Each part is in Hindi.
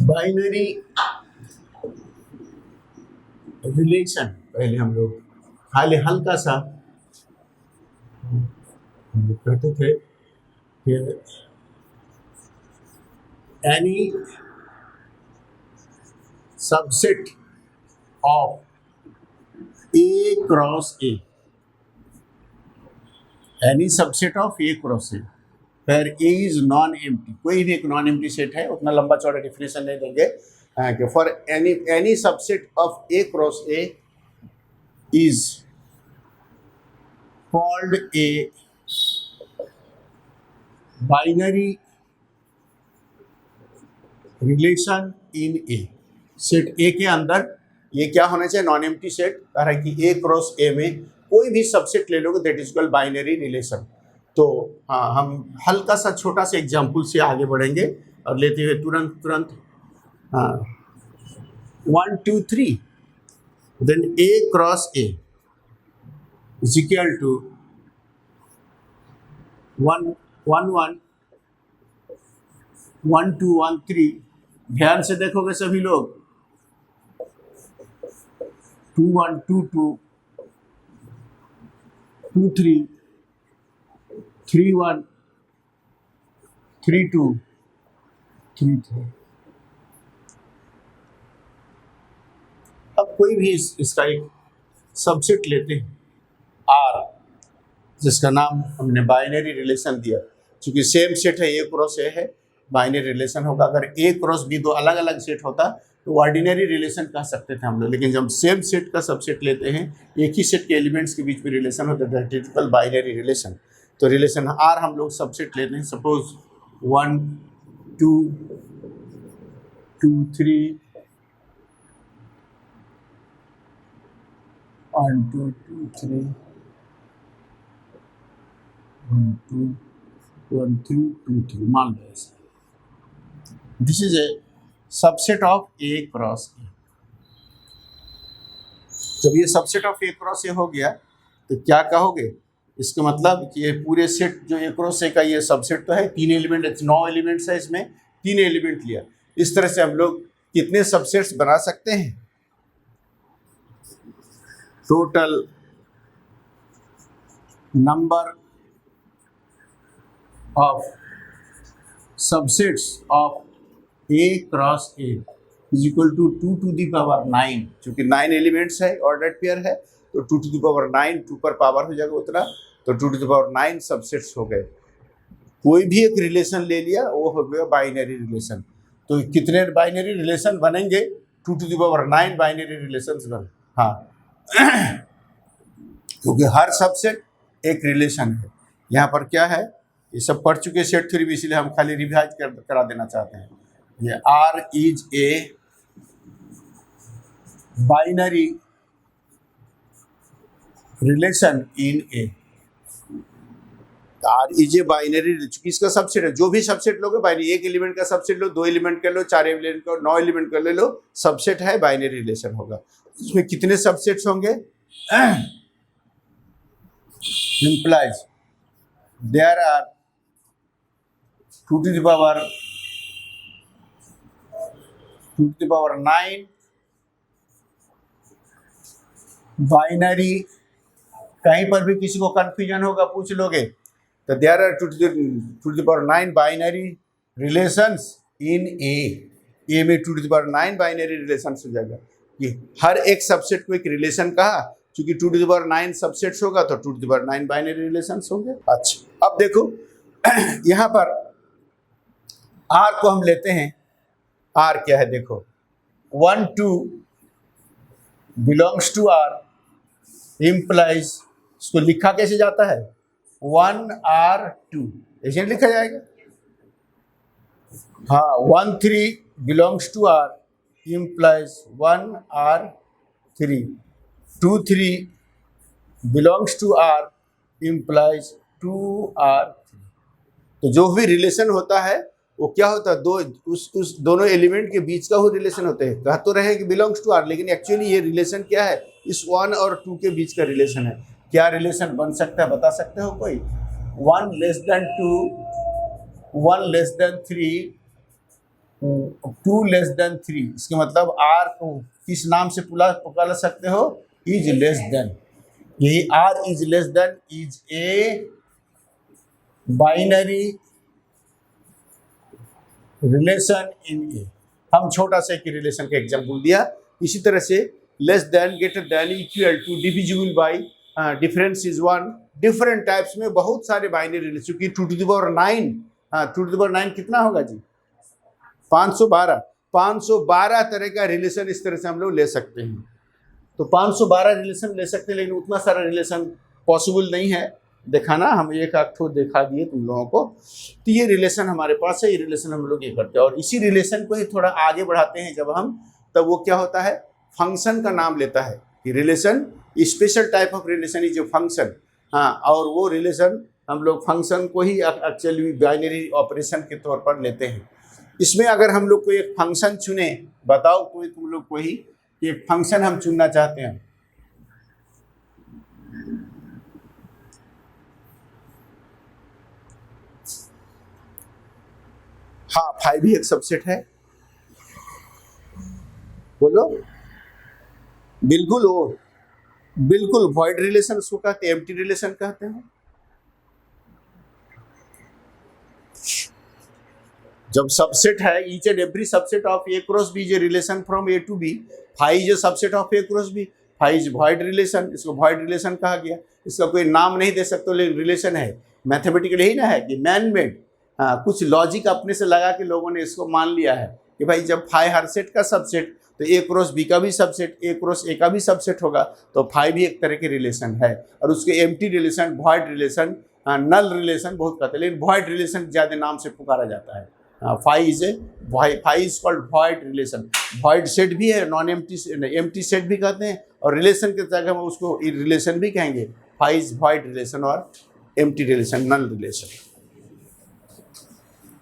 बाइनरी रिलेशन पहले हम लोग खाली हल्का सा हम लोग कहते थे कि any subset of A cross A, any subset of A cross A where A is non empty, कोई भी एक नॉन एम्प्टी सेट है, उतना लंबा चौड़ा डिफिनेशन नहीं देंगे कि for any subset of A cross A is called a binary relation in A। Set A के अंदर ये क्या होना चाहिए? Non empty set. कह रहा है कि A क्रॉस A में कोई भी सबसेट ले लोगे that is called binary relation. तो हाँ, हम हल्का सा छोटा सा एग्जाम्पल से आगे बढ़ेंगे और लेते हुए तुरंत हाँ 1 2 3 then A cross A is equal to 1 1 1 1 2 1 3। ध्यान से देखोगे सभी लोग, 2 1 2 2 2 3 3 1 3 2 3 3। अब कोई भी इसका एक सबसेट लेते हैं आर, जिसका नाम हमने बाइनरी रिलेशन दिया। क्योंकि सेम सेट है, ए क्रॉस ए है, बाइनरी रिलेशन होगा। अगर ए क्रॉस बी दो अलग अलग सेट होता तो ऑर्डिनरी रिलेशन कह सकते थे हम लोग, लेकिन जब सेम सेट का सबसेट लेते हैं, एक ही सेट के एलिमेंट्स के बीच में रिलेशन होता है, that is called binary relation. तो रिलेशन आर हम लोग सबसेट लेते हैं। सपोज 1 2 2 3 1 2 2 3 1 2 1 3 2 3 मान लो ऐसा। This is a subset of A cross ए। जब ये सबसेट ऑफ ए क्रॉस ए हो गया तो क्या कहोगे? इसका मतलब कि ये पूरे सेट जो ए क्रॉस ए का ये सबसेट तो है, 3 एलिमेंट, 9 एलिमेंट्स है, इसमें 3 एलिमेंट लिया। इस तरह से हम लोग कितने सबसेट्स बना सकते हैं? Total number of subsets of A cross A is equal to 2 to the power 9। चूंकि 9 एलिमेंट्स है, ऑर्डर्ड पेयर है, तो 2 टू दी पावर 9, 2 पर पावर हो जाएगा उतना, तो 2 टू दी पावर 9 सबसेट्स हो गए। कोई भी एक रिलेशन ले लिया, वो हो गया बाइनरी रिलेशन। तो कितने बाइनरी रिलेशन बनेंगे? 2 to the power 9 binary relations बने। हाँ क्योंकि हर सबसेट एक रिलेशन है। यहाँ पर क्या है, ये सब पढ़ चुके सेट थ्योरी भी, इसलिए हम खाली रिवाइज करा देना चाहते हैं। ये R is a binary relation in A. R is a binary, किसका सबसेट है? जो भी सबसेट लोगे बाइनरी, एक एलिमेंट का सबसेट लो, 2 एलिमेंट कर लो, 4 एलिमेंट का, 9 एलिमेंट का ले लो, सबसेट है, बाइनरी रिलेशन होगा। इसमें कितने सबसेट्स होंगे? implies there are 2 to the power 9 binary. कहीं पर भी किसी को कंफ्यूजन होगा पूछ लोगे तो there are 2 to the power 9 binary relations in A. A में 2 to the power 9 binary relations हो जाएगा। कि हर एक सबसेट को एक रिलेशन कहा, क्योंकि 2 to the power 9 सबसेट्स होगा तो 2 to the power 9 binary relations होंगे। अच्छा, अब देखो यहाँ पर R को हम लेते हैं। R क्या है? देखो 1 2 बिलोंग्स टू R इम्प्लाइज, इसको लिखा कैसे जाता है? 1 R 2 ऐसे लिखा जाएगा। हाँ 1 3 belongs to R implies 1 R 3, 2 3 belongs to R implies 2 R 3। तो जो भी रिलेशन होता है वो क्या होता है? उस दोनों एलिमेंट के बीच का वो रिलेशन होता है। कह तो रहे कि बिलोंग्स टू आर, लेकिन एक्चुअली ये रिलेशन क्या है? इस 1 और 2 के बीच का रिलेशन है। क्या रिलेशन बन सकता है, बता सकते हो कोई? 1 less than 2, 1 less than 3, 2 less than 3, इसके मतलब आर को किस नाम से पुकार सकते हो, इज लेस देन। यही R is less than is a binary relation in A. हम छोटा सा एक रिलेशन का एग्जाम्पल दिया। इसी तरह से less than, greater than, equal to, divisible by, difference is 1, different types में बहुत सारे बाइनरी रिलेशन, क्योंकि 2 to the power 9, 2 to the power 9 कितना होगा जी, 512 तरह का रिलेशन इस तरह से हम लोग ले सकते हैं। तो 512 रिलेशन ले सकते हैं, लेकिन उतना सारा रिलेशन पॉसिबल नहीं है दिखाना। हम एक आध ठो दिखा दिए तुम लोगों को। तो ये रिलेशन हमारे पास है, ये रिलेशन हम लोग ये करते हैं, और इसी रिलेशन को ही थोड़ा आगे बढ़ाते हैं जब हम, तब वो क्या होता है, फंक्शन का नाम लेता है। कि relation special type of relation is a function. हाँ, और वो रिलेशन हम लोग फंक्शन को ही एक्चुअली बाइनरी ऑपरेशन के तौर पर लेते हैं। इसमें अगर हम लोग को एक फंक्शन चुने, बताओ कोई तुम लोग को ही एक फंक्शन हम चुनना चाहते हैं। हाँ, 5 ही एक सबसेट है, बोलो। बिल्कुल, वो बिल्कुल वॉइड रिलेशन उसको कहते हैं, एम्प्टी रिलेशन कहते हैं। जब सबसेट है, each and every subset of A cross B is a relation from A to B, phi is a subset of A cross B, phi is void relation, इसको वॉइड रिलेशन कहा गया। इसका कोई नाम नहीं दे सकते, लेकिन रिलेशन है, मैथमेटिकली ही ना है कि मैन मेड। हाँ, कुछ लॉजिक अपने से लगा के लोगों ने इसको मान लिया है कि भाई जब फाई हर सेट का सबसेट, तो ए क्रॉस बी का भी सबसेट, ए क्रॉस ए का भी सबसेट होगा, तो फाई भी एक तरह के रिलेशन है। और उसके एम्प्टी रिलेशन, वॉइड रिलेशन, नल रिलेशन बहुत कहते हैं, लेकिन वॉइड रिलेशन ज़्यादा नाम से पुकारा जाता है। Phi is called void relation. Void set भी है, नॉन एम्प्टी सेट भी कहते हैं, और रिलेशन के जगह हम उसको रिलेशन भी कहेंगे। फाई इज वॉइड रिलेशन और एम्प्टी रिलेशन, नल रिलेशन।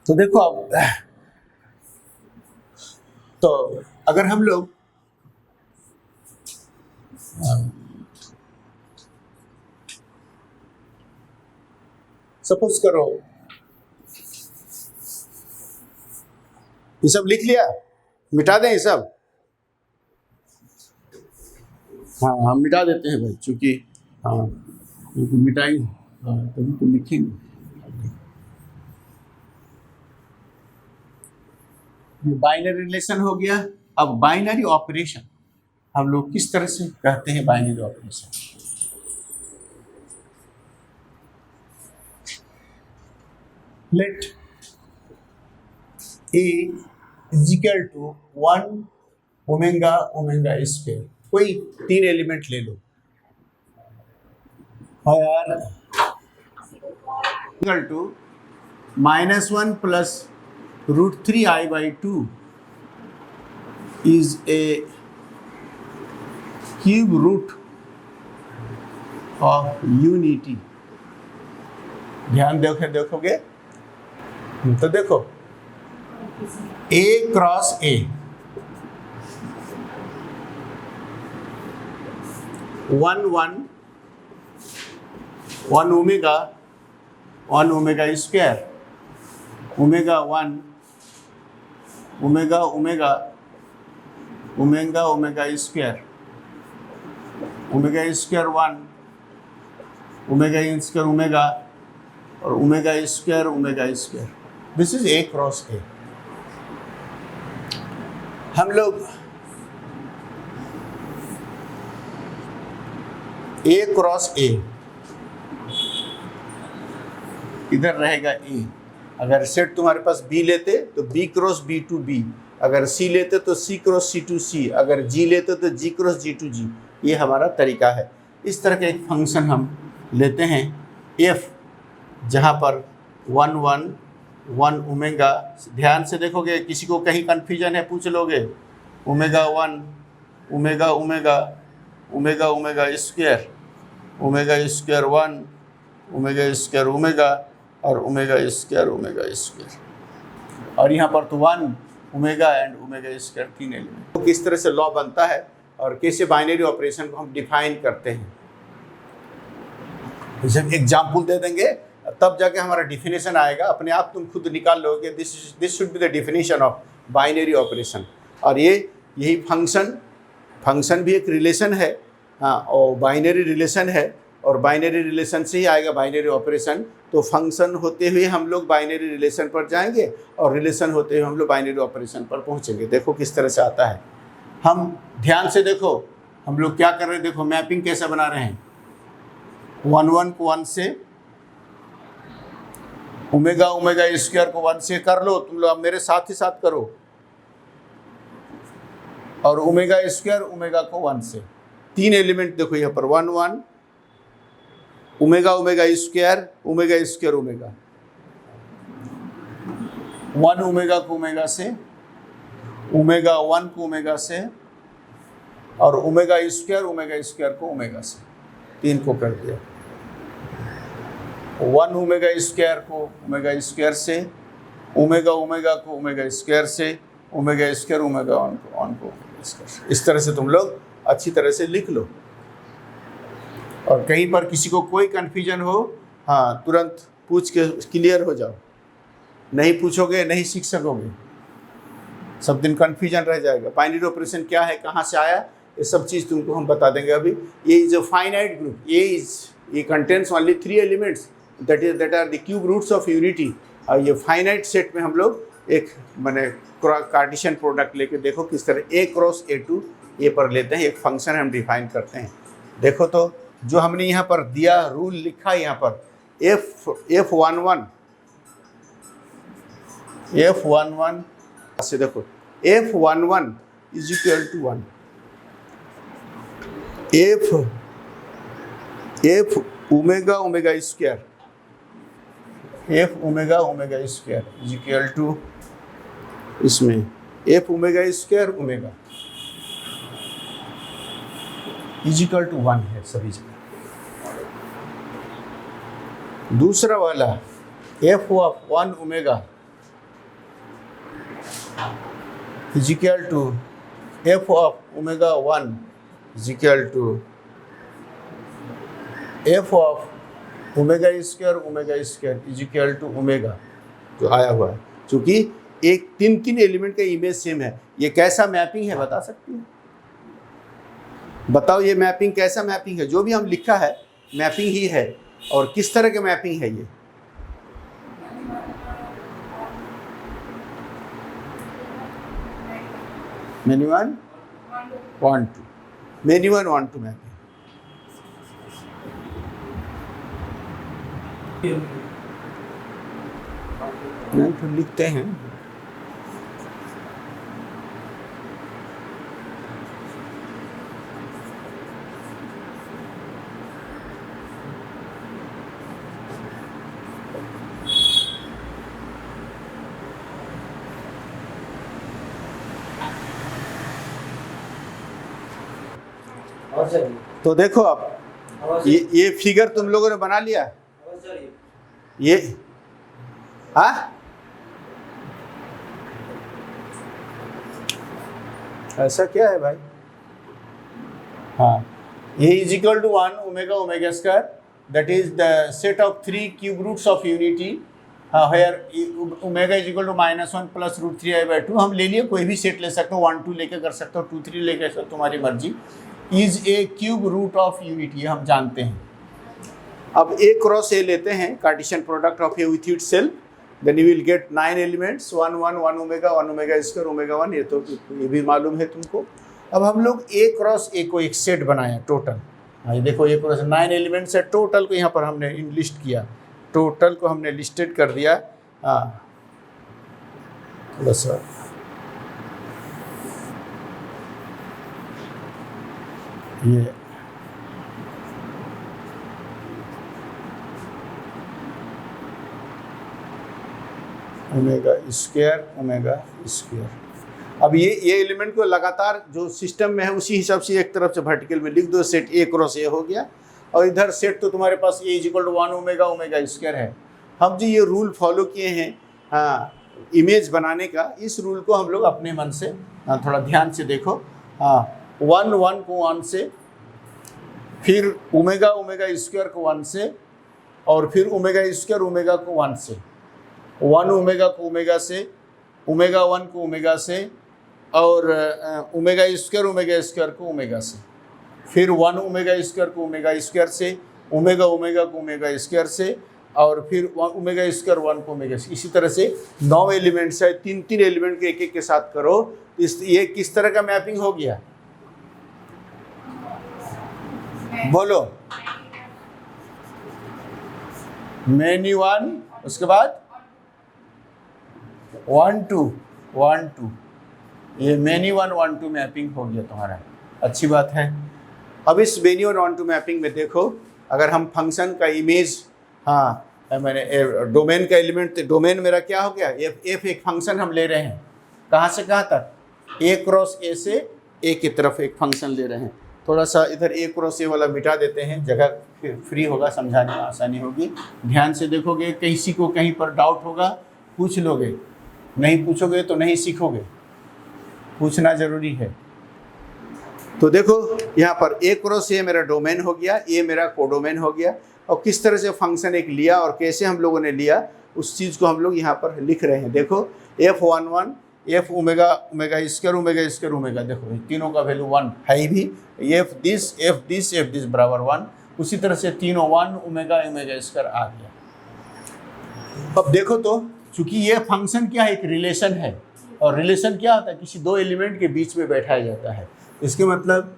तो देखो अब, तो अगर हम लोग सपोज करो, ये सब लिख लिया, मिटा दें ये सब। हाँ, हम मिटा देते हैं भाई, चूंकि हाँ मिटाएंगे तभी तो लिखेंगे। ये बाइनरी रिलेशन हो गया। अब बाइनरी ऑपरेशन हम लोग किस तरह से कहते हैं, binary operation. Let A is equal to 1 omega omega square, कोई 3 एलिमेंट ले लो, और equal to -1 plus √3i/2 is a cube root of unity। ध्यान देखोगे तो देखो, A cross A 1 omega square, omega 1 omega omega omega omega square, omega square 1 omega square omega, और omega square. This is A cross A. हम लोग ए क्रॉस ए, इधर रहेगा ए। अगर सेट तुम्हारे पास बी लेते तो B cross B to B, अगर सी लेते तो सी क्रॉस सी टू सी, अगर जी लेते तो जी क्रॉस जी टू जी। ये हमारा तरीका है। इस तरह का एक फंक्शन हम लेते हैं एफ, जहाँ पर 1 ओमेगा, ध्यान से देखोगे, किसी को कहीं कन्फ्यूजन है पूछ लोगे, omega 1 omega omega omega omega square, omega square 1 omega square omega, और ओमेगा स्क्वायर। और यहाँ पर तो 1 omega and omega square 3 element. तो किस तरह से लॉ बनता है और कैसे बाइनरी ऑपरेशन को हम डिफाइन करते हैं, जब एग्जाम्पल दे देंगे तब जाके हमारा डिफिनेशन आएगा। अपने आप तुम खुद निकाल लोगे, this should be the definition of binary operation. और यही फंक्शन भी एक रिलेशन है, हाँ, और बाइनरी रिलेशन है, और बाइनरी रिलेशन से ही आएगा बाइनरी ऑपरेशन। तो फंक्शन होते हुए हम लोग बाइनरी रिलेशन पर जाएंगे, और रिलेशन होते हुए हम लोग बाइनरी ऑपरेशन पर पहुंचेंगे। देखो किस तरह से आता है। हम ध्यान से देखो हम लोग क्या कर रहे हैं, देखो मैपिंग कैसे बना रहे हैं। 1 को 1 से, ओमेगा स्क्वायर को 1 से कर लो तुम लोग, अब मेरे साथ ही साथ करो। और ओमेगा स्क्वायर ओमेगा को 1 से, 3 एलिमेंट देखो यहाँ पर, 1 1 ओमेगा स्क्वायर ओमेगा, 1 ओमेगा को ओमेगा से, ओमेगा 1 को ओमेगा से, और ओमेगा स्क्वायर को ओमेगा से, 3 को कर दिया। 1 ओमेगा स्क्वायर को ओमेगा स्क्वायर से, ओमेगा को ओमेगा स्क्वायर से, ओमेगा स्क्वायर ओमेगा 1 को ओमेगा स्क्वायर से। इस तरह से तुम लोग अच्छी तरह से लिख लो, और कहीं पर किसी को कोई कन्फ्यूजन हो, हाँ, तुरंत पूछ के क्लियर हो जाओ। नहीं पूछोगे नहीं सीख सकोगे, सब दिन कन्फ्यूजन रह जाएगा। बाइनरी ऑपरेशन क्या है, कहाँ से आया, ये सब चीज़ तुमको हम बता देंगे अभी। ये इज अ फाइनाइट ग्रुप, ये contains only 3 elements that are the cube roots of unity. और ये फाइनाइट सेट में हम लोग एक मैंने कार्टेशियन प्रोडक्ट लेके देखो किस तरह A क्रॉस A2 ये पर लेते हैं, एक फंक्शन हम डिफाइन करते हैं। देखो तो जो हमने यहाँ पर दिया रूल लिखा है यहाँ पर, F11 से देखो, F11 is equal to 1, F omega square, F omega square is equal to, इसमें F omega square omega is equal to 1 है सभी जगह। दूसरा वाला F of 1 omega is equal to F of omega 1 is equal to F of omega square is equal to omega, जो आया हुआ है। क्योंकि एक 3 एलिमेंट का इमेज सेम है। ये कैसा मैपिंग है बता सकती है? बताओ ये मैपिंग कैसा मैपिंग है? जो भी हम लिखा है मैपिंग ही है। और किस तरह के मैपिंग है ये? Many 1 1 2, many 1 1 2 mapping. नहीं तो लिखते हैं, तो देखो अब ये फिगर तुम लोगों ने बना लिया। ये हाँ ऐसा क्या है भाई? हाँ, ये is equal to 1 omega square, that is the set of 3 cube roots of unity, here omega is equal to -1 plus √3i/2। हम ले लिए, कोई भी सेट ले सकते हो, 1 2 लेके कर सकते हो, 2 3 लेके कर सकते हो, तुम्हारी मर्जी। Is a cube root of unity, हम जानते हैं। अब A क्रॉस A लेते हैं, cartesian product of A with itself, then you will get 9 elements, 1 1 1 omega square omega 1, ये तो ये भी मालूम है तुमको। अब हम लोग A क्रॉस A को एक सेट बनाया टोटल। ये देखो A क्रॉस 9 एलिमेंट्स है, टोटल को यहाँ पर हमने लिस्ट किया, टोटल को हमने लिस्टेड कर दिया। हाँ थोड़ा सा ये ओमेगा स्क्वायर। अब ये एलिमेंट को लगातार जो सिस्टम में है उसी हिसाब से एक तरफ से वर्टिकल में लिख दो, सेट A क्रॉस A हो गया। और इधर सेट तो तुम्हारे पास A is equal to 1 omega square है। हम जो ये रूल फॉलो किए हैं, हाँ, इमेज बनाने का, इस रूल को हम लोग अपने मन से थोड़ा ध्यान से देखो। हाँ, 1 1 को 1 से, फिर ओमेगा स्क्वायर को 1 से, और फिर ओमेगा स्क्वायर ओमेगा को 1 से, 1 ओमेगा को ओमेगा से, ओमेगा 1 को ओमेगा से, और ओमेगा स्क्वायर को ओमेगा से, फिर 1 ओमेगा स्क्वायर को ओमेगा स्क्वायर से, ओमेगा को ओमेगा स्क्वायर से, और फिर ओमेगा स्क्वायर 1 को ओमेगा से। इसी तरह से 9 एलिमेंट्स है, 3 एलिमेंट के एक के साथ करो। ये किस तरह का मैपिंग हो गया, बोलो? मेनी 1, उसके बाद 1 2, ये मेनी 1 1 2 मैपिंग हो गया तुम्हारा। अच्छी बात है। अब इस मेनी 1 2 मैपिंग में देखो, अगर हम फंक्शन का इमेज, हाँ मैंने डोमेन का एलिमेंट, डोमेन मेरा क्या हो गया, एफ एक फंक्शन हम ले रहे हैं, कहाँ से कहाँ तक, ए क्रॉस ए से ए की तरफ एक फंक्शन ले रहे हैं। थोड़ा सा इधर ए क्रॉस ए वाला मिटा देते हैं, जगह फ्री होगा, समझाने में आसानी होगी। ध्यान से देखोगे, किसी को कहीं पर डाउट होगा पूछ लोगे, नहीं पूछोगे तो नहीं सीखोगे, पूछना जरूरी है। तो देखो यहाँ पर ए क्रॉस ए मेरा डोमेन हो गया, ए मेरा कोडोमेन हो गया, और किस तरह से फंक्शन एक लिया और कैसे हम लोगों ने लिया उस चीज़ को हम लोग यहाँ पर लिख रहे हैं। देखो F11 एफ ओमेगा ओमेगा, देखो तीनों का वैल्यू 1 है ही भी, एफ दिस बराबर 1। उसी तरह से तीनों 1 ओमेगा स्क्वायर आ गया। अब देखो तो, चूंकि ये फंक्शन क्या है, एक रिलेशन है, और रिलेशन क्या होता है, किसी दो एलिमेंट के बीच में बैठाया जाता है। इसके मतलब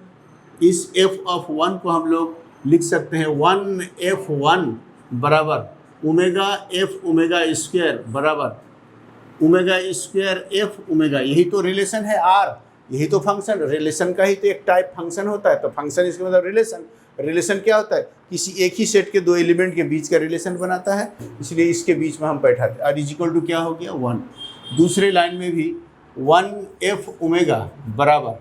इस f(1) को हम लोग लिख सकते हैं 1f(1) बराबर ओमेगा स्क्वायर बराबर ओमेगा स्क्वायर एफ ओमेगा। यही तो रिलेशन है R, यही तो फंक्शन, रिलेशन का ही तो एक टाइप फंक्शन होता है। तो फंक्शन इसके मतलब रिलेशन क्या होता है, किसी एक ही सेट के दो एलिमेंट के बीच का रिलेशन बनाता है, इसलिए इसके बीच में हम बैठाते हैं। R इक्वल टू क्या हो गया 1। दूसरे लाइन में भी 1f ओमेगा बराबर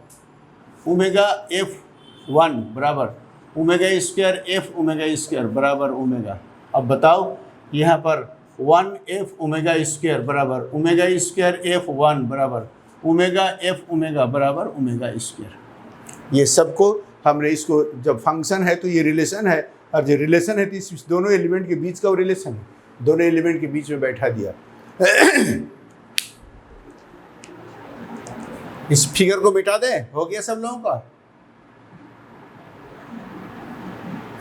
ओमेगा f(1) बराबर omega square F omega square बराबर ओमेगा। अब बताओ यहाँ पर 1f ओमेगा स्क्वायर बराबर ओमेगा स्क्वायर f(1) बराबर ओमेगा f ओमेगा बराबर ओमेगा स्क्वायर। ये सबको हमने, इसको जब फंक्शन है तो ये रिलेशन है, और जो रिलेशन है तो इस दोनों एलिमेंट के बीच का रिलेशन है, दोनों एलिमेंट के बीच में बैठा दिया। इस फिगर को मिटा दे, हो गया सब लोगों का?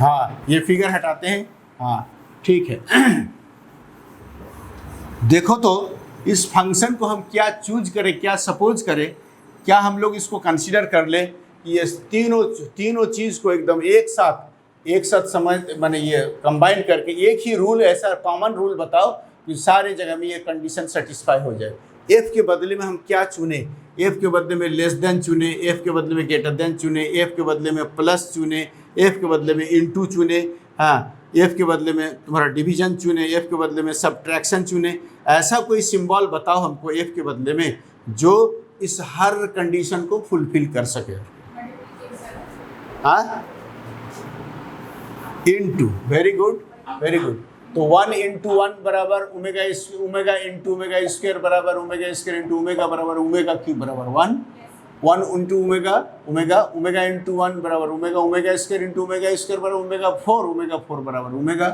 हाँ, ये फिगर हटाते हैं। हाँ ठीक है। देखो तो इस फंक्शन को हम क्या चूज करें, क्या सपोज करें, क्या हम लोग इसको कंसीडर कर लें कि ये तीनों चीज़ को एकदम एक साथ समझ, माने ये कंबाइन करके एक ही रूल, ऐसा कॉमन रूल बताओ कि सारे जगह में ये कंडीशन सेटिस्फाई हो जाए। एफ के बदले में हम क्या चुने, एफ के बदले में लेस देन चुने, एफ के बदले में ग्रेटर देन चुने, एफ के बदले में प्लस चुने, एफ के बदले में इनटू चुने, हाँ एफ के बदले में तुम्हारा डिवीजन चुने, एफ के बदले में सब्ट्रैक्शन चुने। ऐसा कोई सिंबल बताओ हमको एफ के बदले में जो इस हर कंडीशन को फुलफिल कर सके। हाँ, into, very good very good. तो 1 × 1 बराबर ओमेगा इंटू ओमेगा स्क्वायर बराबर ओमेगा स्क्वायर इंटू ओमेगा बराबर ओमेगा क्यूब बराबर 1 इंटू ओमेगा इंटू 1 बराबर omega square into omega square बराबर ओमेगा 4 बराबर omega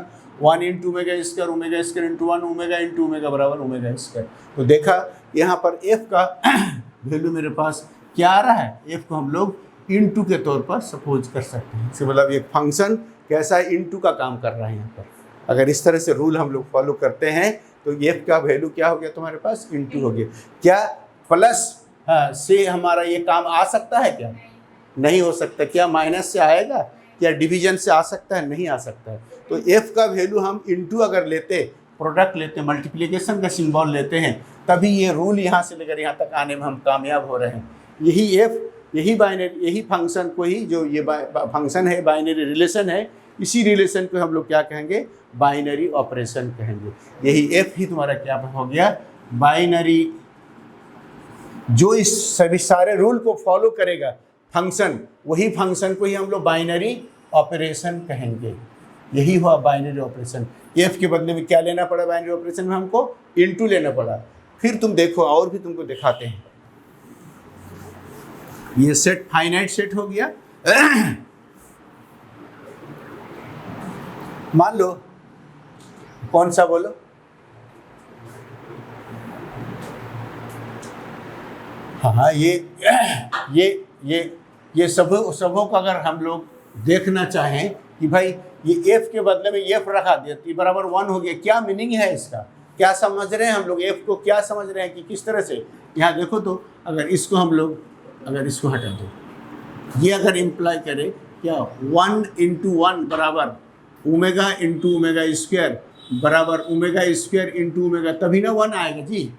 1 into omega square into 1 omega into omega बराबर ओमेगा स्क्वायर। तो देखा यहाँ पर एफ का वैल्यू मेरे पास क्या आ रहा है, एफ को हम लोग इनटू के तौर पर सपोज कर सकते हैं। इससे मतलब ये फंक्शन कैसा है, इनटू का काम कर रहा है यहाँ पर। अगर इस तरह से रूल हम लोग फॉलो करते हैं तो एफ का वैल्यू क्या हो गया तुम्हारे पास, इनटू हो गया। क्या प्लस से हमारा ये काम आ सकता है क्या? नहीं हो सकता। क्या माइनस से आएगा? क्या डिवीजन से आ सकता है? नहीं आ सकता है। तो एफ का वैल्यू हम इनटू अगर लेते, प्रोडक्ट लेते, मल्टीप्लिकेशन का सिंबल लेते हैं, तभी ये रूल यहाँ से लेकर यहाँ तक आने में हम कामयाब हो रहे हैं। यही एफ, यही बाइनरी, यही फंक्शन को ही, जो ये फंक्शन है बाइनरी रिलेशन है, इसी रिलेशन को हम लोग क्या कहेंगे, बाइनरी ऑपरेशन कहेंगे। यही एफ ही तुम्हारा क्या हो गया, बाइनरी, जो इस सभी सारे रूल को फॉलो करेगा फंक्शन, वही फंक्शन को ही हम लोग बाइनरी ऑपरेशन कहेंगे। यही हुआ बाइनरी ऑपरेशन। एफ के बदले में क्या लेना पड़ा बाइनरी ऑपरेशन में, हमको इनटू लेना पड़ा। फिर तुम देखो, और भी तुमको दिखाते हैं। ये सेट फाइनाइट सेट हो गया। मान लो, कौन सा बोलो, हाँ, ये सबों का अगर हम लोग देखना चाहें कि भाई ये एफ के बदले में एफ रखा दिया तो बराबर 1 हो गया, क्या मीनिंग है इसका, क्या समझ रहे हैं हम लोग, एफ को क्या समझ रहे हैं कि किस तरह से। यहाँ देखो तो अगर इसको हम लोग अगर इसको हटा दो, ये अगर इम्प्लाई करें क्या 1 × 1 बराबर ओमेगा इंटू ओमेगा स्क्वायर बराबर ओमेगा स्क्वायर इंटू ओमेगा, तभी ना 1 आएगा जी।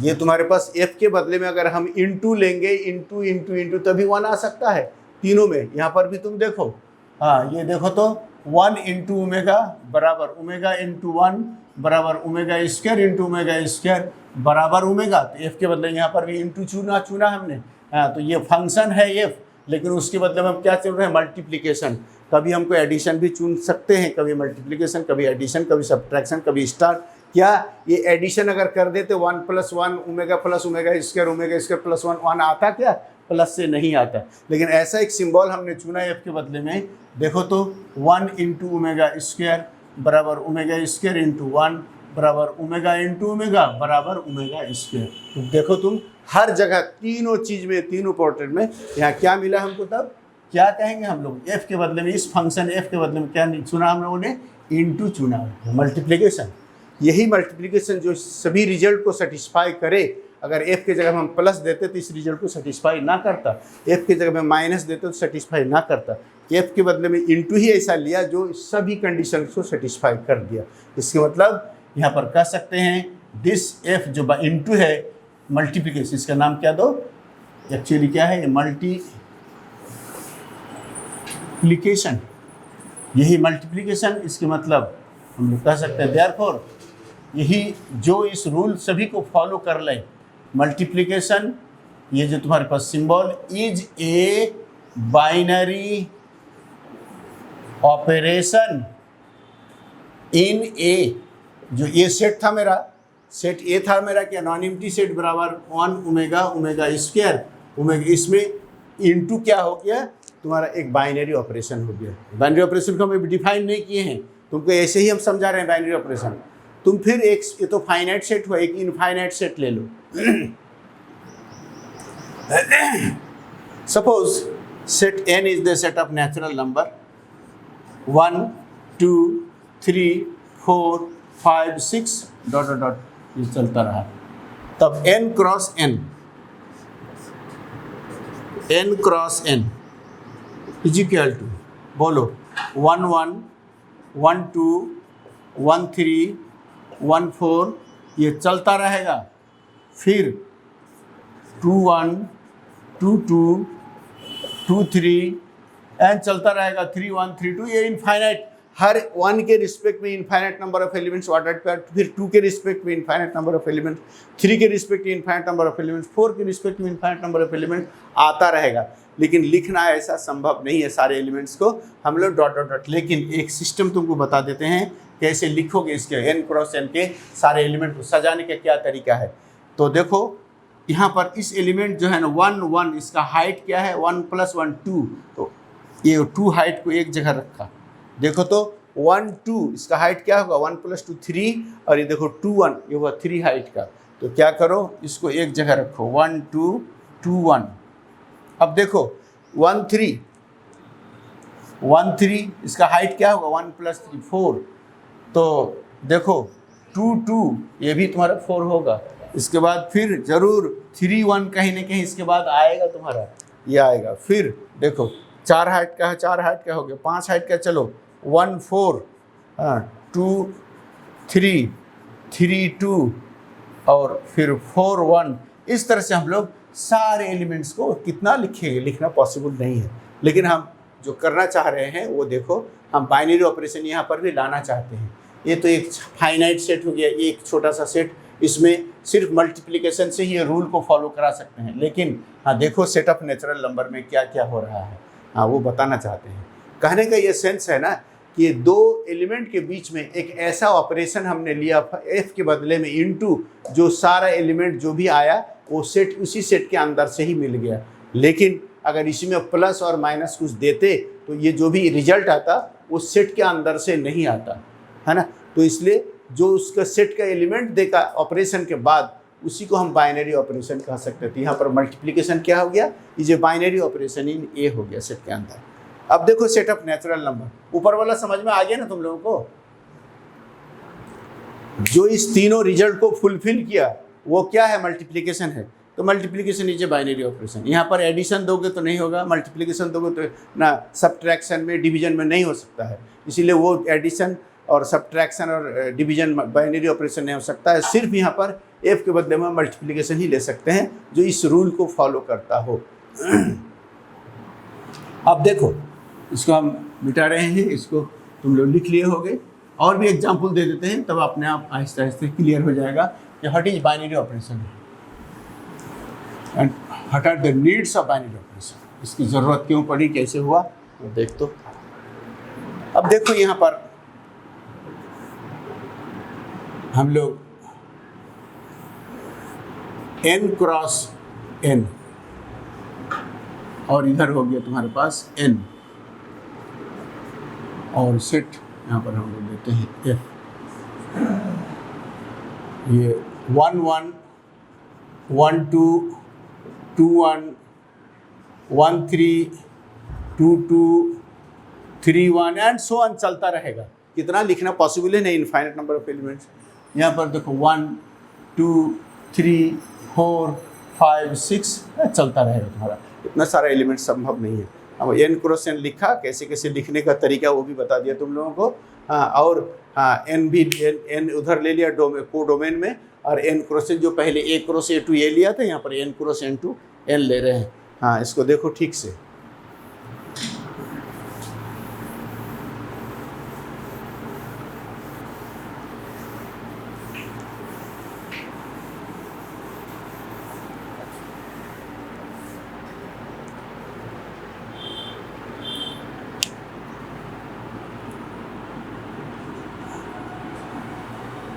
ये तुम्हारे पास f के बदले में अगर हम इंटू लेंगे, इंटू इंटू इंटू, तभी 1 आ सकता है तीनों में। यहाँ पर भी तुम देखो, हाँ ये देखो तो 1 × ओमेगा बराबर ओमेगा इंटू 1 बराबर omega square into omega square बराबर ओमेगा। तो f के बदले यहाँ पर भी इंटू चुना हमने। हाँ, तो ये फंक्शन है f, लेकिन उसके बदले में हम क्या चल रहे हैं, मल्टीप्लिकेशन। कभी हमको एडिशन भी चुन सकते हैं, कभी मल्टीप्लिकेशन, कभी एडिशन, कभी सब्ट्रैक्शन, कभी स्टार। क्या ये एडिशन अगर कर देते 1 + 1 omega plus omega square plus 1 आता क्या, प्लस से नहीं आता। लेकिन ऐसा एक सिंबल हमने चुना एफ के बदले में। देखो तो 1 × ओमेगा स्क्वायर बराबर ओमेगा स्क्वायर इंटू 1 बराबर ओमेगा इंटू ओमेगा बराबर ओमेगा स्क्वायर। तो देखो तुम हर जगह तीनों चीज़ में, तीनों पोर्ट्रेट में यहाँ क्या मिला हमको, तब क्या कहेंगे हम लोग, एफ के बदले में, इस फंक्शन एफ के बदले में क्या चुना हम लोगों ने, इंटू चुना, मल्टीप्लिकेशन। यही मल्टीप्लिकेशन जो सभी रिजल्ट को सेटिस्फाई करे। अगर f के जगह में हम प्लस देते तो इस रिजल्ट को सेटिस्फाई ना करता, f के जगह में माइनस देते तो सेटिस्फाई ना करता। f के बदले में इंटू ही ऐसा लिया जो सभी कंडीशन को सेटिस्फाई कर दिया। इसके मतलब यहाँ पर कह सकते हैं दिस f जो इंटू है मल्टीप्लिकेशन, इसका नाम क्या दो, एक्चुअली क्या है, मल्टीप्लिकेशन। यही मल्टीप्लिकेशन, इसके मतलब हम लोग कह सकते हैं देयरफॉर यही जो इस रूल सभी को फॉलो कर लें, मल्टीप्लिकेशन, ये जो तुम्हारे पास symbol is a binary operation in A. जो ये सेट था मेरा, सेट ए था मेरा क्या, नॉन एम्प्टी सेट बराबर 1 ओमेगा स्क्वायर ओमेगा, इसमें इंटू क्या हो गया तुम्हारा, एक बाइनरी ऑपरेशन हो गया। बाइनरी ऑपरेशन को हम डिफाइन नहीं किए हैं, तुमको ऐसे ही हम समझा रहे हैं बाइनरी ऑपरेशन। तुम फिर एक, ये तो फाइनाइट सेट हुआ, एक इनफाइनाइट सेट ले लो। Suppose set n is the set of natural number 1 2 3 4 5 6 dot dot dot, ये चलता रहा। तब n cross n is equal to, बोलो 1 1 1 2 1 3 1 4, ये चलता रहेगा। फिर 2 1 2 2 2 3 एंड चलता रहेगा 3 1 3 2, ये इनफाइनाइट, हर 1 के रिस्पेक्ट में infinite number of elements ordered pair, फिर 2 के रिस्पेक्ट में इनफाइनाइट नंबर ऑफ एलिमेंट्स, 3 के रिस्पेक्ट में इनफाइनाइट नंबर ऑफ एलिमेंट्स, 4 के रिस्पेक्ट में इनफाइनाइट नंबर ऑफ एलिमेंट्स आता रहेगा। लेकिन लिखना ऐसा संभव नहीं है सारे एलिमेंट्स को हम लोग डॉट डॉट डॉट। लेकिन एक सिस्टम तुमको बता देते हैं कैसे लिखोगे इसके n क्रॉस n के सारे एलिमेंट को सजाने का क्या तरीका है। तो देखो यहाँ पर इस एलिमेंट जो है ना 1 1, इसका हाइट क्या है 1 + 1 2, तो ये 2 हाइट को एक जगह रखा। देखो तो 1 2, इसका हाइट क्या होगा 1 + 2 3, और ये देखो 2 1, ये हुआ 3 हाइट का। तो क्या करो, इसको एक जगह रखो 1 2 2 1। अब देखो 1 3 1 3, इसका हाइट क्या होगा 1 + 3 4, तो देखो 2 2, ये भी तुम्हारा 4 होगा। इसके बाद फिर जरूर 3 1 कहीं ना कहीं इसके बाद आएगा तुम्हारा, ये आएगा। फिर देखो 4 हाइट का है, 4 हाइट का हो गया, 5 हाइट का, चलो 1 4 2 3 3 2 और फिर 4 1। इस तरह से हम लोग सारे एलिमेंट्स को कितना लिखेंगे, लिखना पॉसिबल नहीं है। लेकिन हम जो करना चाह रहे हैं वो देखो, हम बाइनरी ऑपरेशन यहाँ पर भी लाना चाहते हैं। ये तो एक फाइनाइट सेट हो गया, ये एक छोटा सा सेट, इसमें सिर्फ मल्टीप्लिकेशन से ही ये रूल को फॉलो करा सकते हैं। लेकिन हाँ देखो सेट ऑफ नेचुरल नंबर में क्या क्या हो रहा है, हाँ वो बताना चाहते हैं। कहने का ये सेंस है ना कि 2 एलिमेंट के बीच में एक ऐसा ऑपरेशन हमने लिया f के बदले में इंटू, जो सारा एलिमेंट जो भी आया वो सेट उसी सेट के अंदर से ही मिल गया। लेकिन अगर इसी में प्लस और माइनस कुछ देते तो ये जो भी रिजल्ट आता वो सेट के अंदर से नहीं आता है ना। तो इसलिए जो उसका सेट का एलिमेंट देखा ऑपरेशन के बाद उसी को हम बाइनरी ऑपरेशन कह सकते थे। यहाँ पर मल्टीप्लिकेशन क्या हो गया, ये जो बाइनरी ऑपरेशन इन ए हो गया सेट के अंदर। अब देखो सेट ऑफ नेचुरल नंबर, ऊपर वाला समझ में आ गया ना तुम लोगों को, जो इस तीनों रिजल्ट को फुलफिल किया वो क्या है, मल्टीप्लिकेशन है। तो multiplication is a binary operation. यहाँ पर एडिशन दोगे तो नहीं होगा, मल्टीप्लिकेशन दोगे तो ना, सब्ट्रैक्शन में डिवीजन में नहीं हो सकता है, इसीलिए वो एडिशन और सब्ट्रैक्शन और डिवीजन बाइनरी ऑपरेशन नहीं हो सकता है। सिर्फ यहाँ पर एफ के बदले में मल्टीप्लिकेशन ही ले सकते हैं जो इस रूल को फॉलो करता हो। अब देखो इसको हम मिटा रहे हैं, इसको तुम लोग लिख लिए होगे, और भी एग्जाम्पल दे देते हैं, तब अपने आप आहिस्ते आहिस्ते क्लियर हो जाएगा कि what is binary operation and what are the needs of binary operation, इसकी ज़रूरत क्यों पड़ी, कैसे हुआ, तो देख। तो अब देखो यहाँ पर हम लोग n क्रॉस n, और इधर हो गया तुम्हारे पास n, और सेट यहाँ पर हम लोग देते हैं f, ये 1 1 1 2 2 1 1 3 2 2 3 1 एंड सो ऑन चलता रहेगा। कितना लिखना पॉसिबल है नहीं, इनफाइनाइट नंबर ऑफ एलिमेंट्स। यहाँ पर देखो 1 2 3 4 5 6 चलता रहेगा तुम्हारा, इतना सारा एलिमेंट संभव नहीं है। अब n क्रॉस n लिखा, कैसे कैसे लिखने का तरीका वो भी बता दिया तुम लोगों को। हाँ, और n भी n उधर ले लिया को डोमेन में, और n क्रॉस n जो पहले a cross a to a लिया था, यहाँ पर n cross n to n ले रहे हैं। हाँ, इसको देखो ठीक से।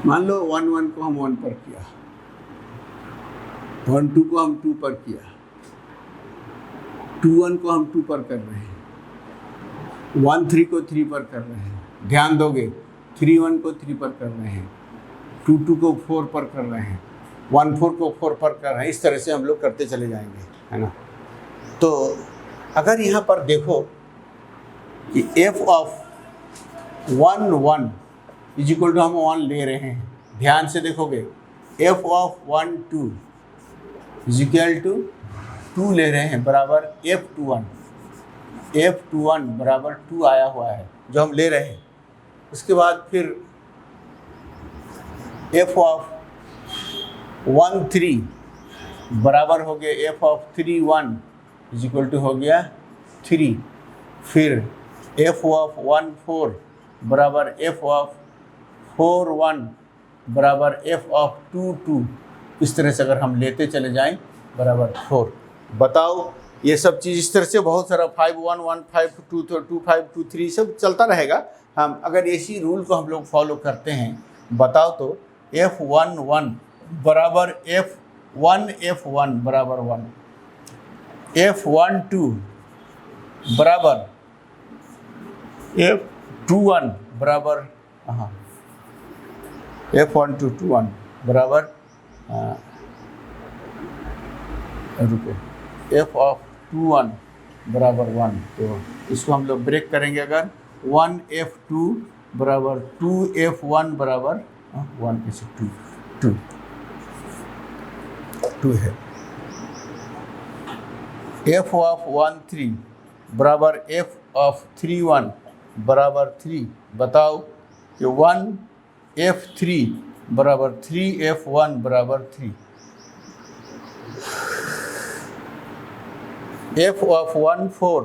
मान लो 1 1 को हम 1 पर किया, 1 2 को हम 2 पर किया, 2 1 को हम 2 पर कर रहे हैं, 1 3 को 3 पर कर रहे हैं, ध्यान दोगे 3 1 को 3 पर कर रहे हैं, 2 2 को 4 पर कर रहे हैं, 1 4 को 4 पर कर रहे हैं। इस तरह से हम लोग करते चले जाएंगे, है ना। तो अगर यहाँ पर देखो कि f of 1 1 is equal to हम 1 ले रहे हैं, ध्यान से देखोगे f of 1 2 is equal to 2 ले रहे हैं, बराबर f21 बराबर 2 आया हुआ है जो हम ले रहे हैं। उसके बाद फिर f ऑफ 1 3 बराबर हो गया f of 3 1 is equal to हो गया 3, फिर f ऑफ 1 4 बराबर f ऑफ 4 1 बराबर f ऑफ 2 2, इस तरह से अगर हम लेते चले जाएं बराबर 4। बताओ ये सब चीज़ इस तरह से बहुत सारा 5 1 1 5 2 2 5 2 3 सब चलता रहेगा। हम अगर इसी रूल को हम लोग फॉलो करते हैं, बताओ तो f1 1 बराबर f1 बराबर 1, f1 2 बराबर f21 बराबर f1 2 2 1 बराबर रुको f ऑफ 2 1 बराबर 1। तो इसको हम लोग ब्रेक करेंगे, अगर 1 f2 बराबर 2 f1 बराबर 1 कैसे 2 2 है, f ऑफ 1 3 बराबर f ऑफ 3 1 बराबर 3। बताओ कि 1 f3 बराबर 3 f1 बराबर 3, f ऑफ 1 4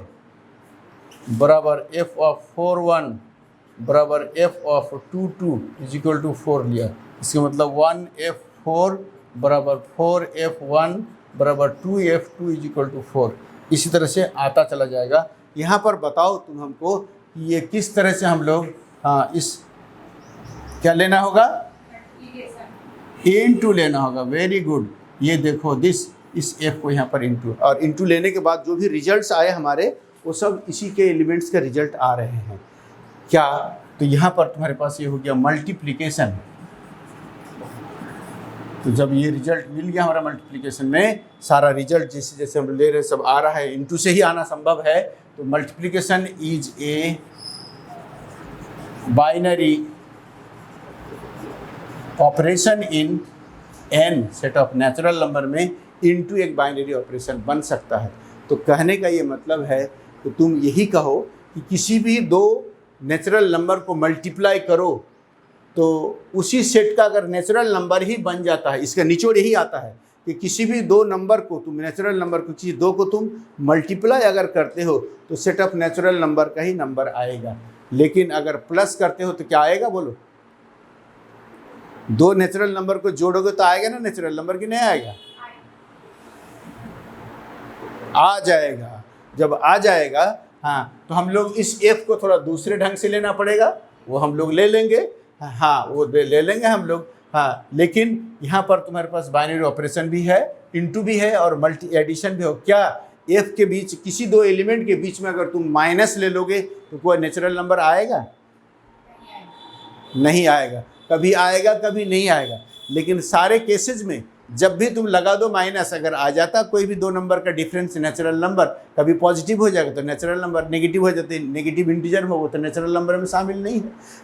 बराबर f ऑफ 4 1 बराबर f of 2 2 is equal to 4 लिया। इसका मतलब 1 f4 बराबर 4 f1 बराबर 2 f2 इज इक्वल टू 4। इसी तरह से आता चला जाएगा। यहाँ पर बताओ तुम हमको कि ये किस तरह से हम लोग इस क्या लेना होगा, इनटू लेना होगा। वेरी गुड, ये देखो इस f को यहाँ पर इनटू, और इनटू लेने के बाद जो भी रिजल्ट्स आए हमारे वो सब इसी के एलिमेंट्स के रिजल्ट आ रहे हैं क्या। तो यहाँ पर तुम्हारे पास ये हो गया मल्टीप्लिकेशन, तो जब ये रिजल्ट मिल गया हमारा मल्टीप्लिकेशन में, सारा रिजल्ट जैसे जैसे हम ले रहे हैं सब आ रहा है, इनटू से ही आना संभव है, तो multiplication is a binary operation in N set of natural number में इनटू एक बाइनरी ऑपरेशन बन सकता है। तो कहने का ये मतलब है कि तुम यही कहो कि किसी भी दो नेचुरल नंबर को मल्टीप्लाई करो तो उसी सेट का अगर नेचुरल नंबर ही बन जाता है, इसका निचोड़ यही आता है कि किसी भी दो नंबर को तुम नेचुरल नंबर को किसी दो को तुम मल्टीप्लाई अगर करते हो तो सेट ऑफ नेचुरल नंबर का ही नंबर आएगा। लेकिन अगर प्लस करते हो तो क्या आएगा बोलो? दो नेचुरल नंबर को जोड़ोगे तो आएगा ना नेचुरल नंबर, कि नहीं आएगा? आ जाएगा। जब आ जाएगा, हाँ, तो हम लोग इस f को थोड़ा दूसरे ढंग से लेना पड़ेगा, वो हम लोग ले लेंगे, हाँ वो ले लेंगे हम लोग, हाँ। लेकिन यहाँ पर तुम्हारे पास बाइनरी ऑपरेशन भी है, इनटू भी है और मल्टी एडिशन भी हो। क्या f के बीच किसी दो एलिमेंट के बीच में अगर तुम माइनस ले लोगे तो कोई नेचुरल नंबर आएगा? नहीं आएगा। कभी आएगा कभी नहीं आएगा। लेकिन सारे केसेस में जब भी तुम लगा दो माइनस, अगर आ जाता कोई भी दो नंबर का डिफरेंस नेचुरल नंबर, कभी पॉजिटिव हो जाएगा तो नेचुरल नंबर, नेगेटिव हो जाते नेगेटिव इंटीजर हो तो नेचुरल नंबर में शामिल नहीं है,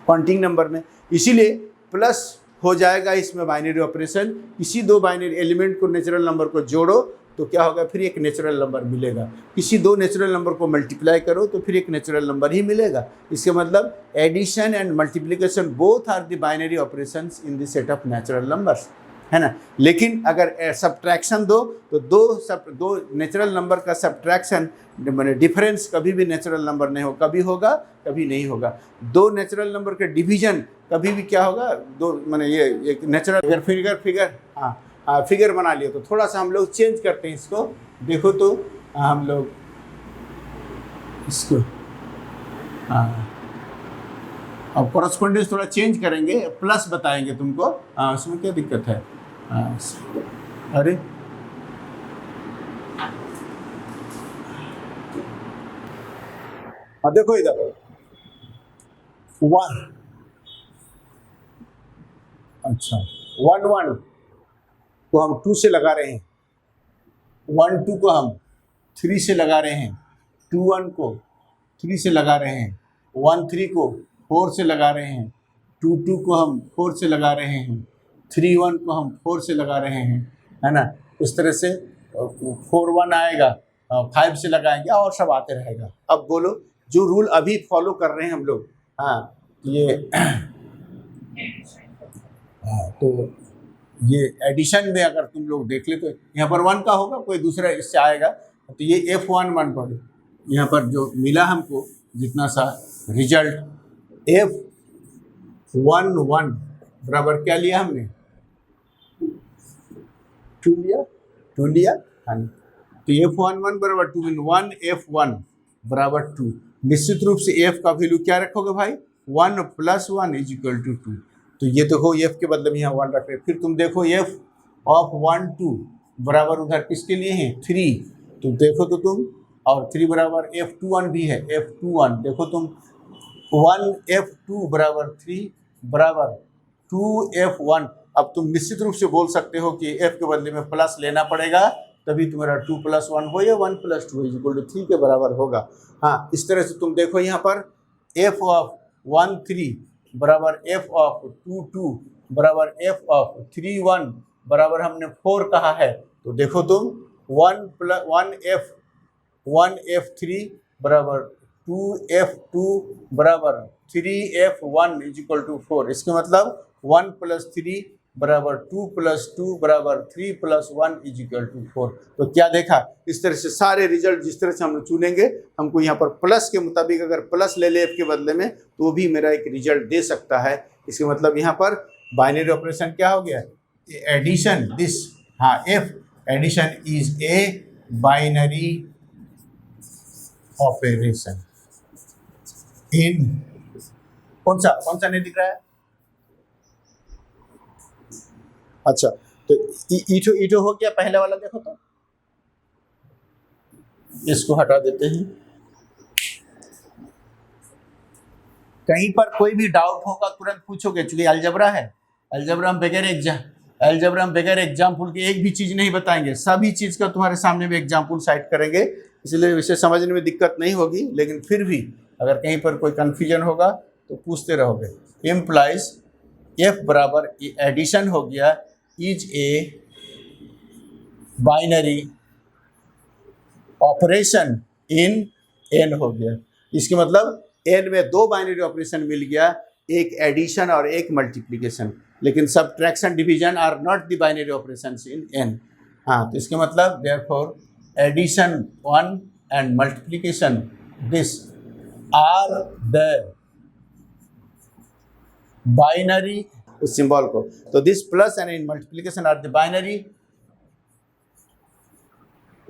काउंटिंग नंबर में। इसीलिए प्लस हो जाएगा इसमें बाइनरी ऑपरेशन। किसी दो बाइनरी एलिमेंट को नेचुरल नंबर को जोड़ो तो क्या होगा? फिर एक नेचुरल नंबर मिलेगा। किसी दो नेचुरल नंबर को मल्टीप्लाई करो तो फिर एक नेचुरल नंबर ही मिलेगा। इसके मतलब addition and multiplication both are the binary operations in the set of natural numbers, है ना। लेकिन अगर सब्ट्रैक्शन दो तो दो नेचुरल नंबर का सब्ट्रैक्शन मैंने डिफरेंस कभी भी नेचुरल नंबर नहीं हो, कभी होगा कभी नहीं होगा। दो नेचुरल नंबर के डिवीजन कभी भी क्या होगा? दो मैंने ये एक नेचुरल फिगर हाँ फिगर बना लिया। तो थोड़ा सा हम लोग चेंज करते हैं इसको, देखो तो हम लोग इसको अब कॉरस्पॉन्डेंस थोड़ा चेंज करेंगे, प्लस बताएंगे तुमको, उसमें क्या दिक्कत है? अरे देखो इधर 1, अच्छा 1 को हम 2 से लगा रहे हैं, 1 2 को हम 3 से लगा रहे हैं, 2 1 को 3 से लगा रहे हैं, 1 3 को 4 से लगा रहे हैं, 2 2 को हम 4 से लगा रहे हैं, 3 1 को हम 4 से लगा रहे हैं, है ना। उस तरह से 4 1 आएगा, 5 से लगाएंगे और सब आते रहेगा। अब बोलो जो रूल अभी फॉलो कर रहे हैं हम लोग, हाँ ये तो ये एडिशन में अगर तुम लोग देख ले तो यहाँ पर 1 का होगा, कोई दूसरा इससे आएगा तो ये F11 पढ़ो। यहाँ पर जो मिला हमको जितना सा रिजल्ट F11 बराबर क्या लिया हमने? 2 लिया, हाँ। तो F11 बराबर 2 1 F1 बराबर 2। निश्चित रूप से F का वैल्यू क्या रखोगे भाई? 1 + 1 = 2। तो ये देखो F के बदले में यहाँ 1 रख रहे। फिर तुम देखो F of 1 2 बराबर उधर किसके लिए है? 3। तो देखो तो तुम, और 3 बराबर F21 भी है, F21 देखो तुम 1 F2 बराबर 3 बराबर 2 F1। अब तुम निश्चित रूप से बोल सकते हो कि F के बदले में प्लस लेना पड़ेगा, तभी तुम्हारा 2 + 1 हो या 1 + 2 = 3 के बराबर होगा। हाँ, इस तरह से तुम देखो यहाँ पर F of 1 3 बराबर F of 2 2 बराबर F of 3 1 बराबर हमने 4 कहा है। तो देखो तुम 1 F3 बराबर 2 F2 बराबर 3 F1 = 4। इसके मतलब 1 + 3 बराबर 2 + 2 बराबर 3 + 1 = 4। तो क्या देखा? इस तरह से सारे रिजल्ट जिस तरह से हम चुनेंगे, हमको यहाँ पर प्लस के मुताबिक अगर प्लस ले ले F के बदले में तो भी मेरा एक रिजल्ट दे सकता है। इसके मतलब यहाँ पर बाइनरी ऑपरेशन क्या हो गया? एडिशन दिस, हाँ F addition is a binary operation in कौन सा नहीं दिख रहा है? अच्छा, तो ईटो हो गया पहले वाला। देखो तो इसको हटा देते हैं। कहीं पर कोई भी डाउट होगा तुरंत पूछोगे, चूंकि अलजबरा है, अलजबरा हम बगैर अलजेब्रा में बगैर एग्जाम्पल के एक भी चीज नहीं बताएंगे, सभी चीज का तुम्हारे सामने भी एग्जाम्पल साइट करेंगे, इसलिए इसे समझने में दिक्कत नहीं होगी। लेकिन फिर भी अगर कहीं पर कोई कंफ्यूजन होगा तो पूछते रहोगे। इम्प्लाइज एफ बराबर एडिशन हो गया is a binary operation in an हो गया। इसके मतलब एन में दो बाइनरी ऑपरेशन मिल गया, एक एडिशन और एक मल्टीप्लिकेशन। लेकिन subtraction division are not the binary operations in N. हाँ, तो इसके मतलब therefore addition 1 and multiplication this are the binary उस सिंबल को, तो this plus and in multiplication are the binary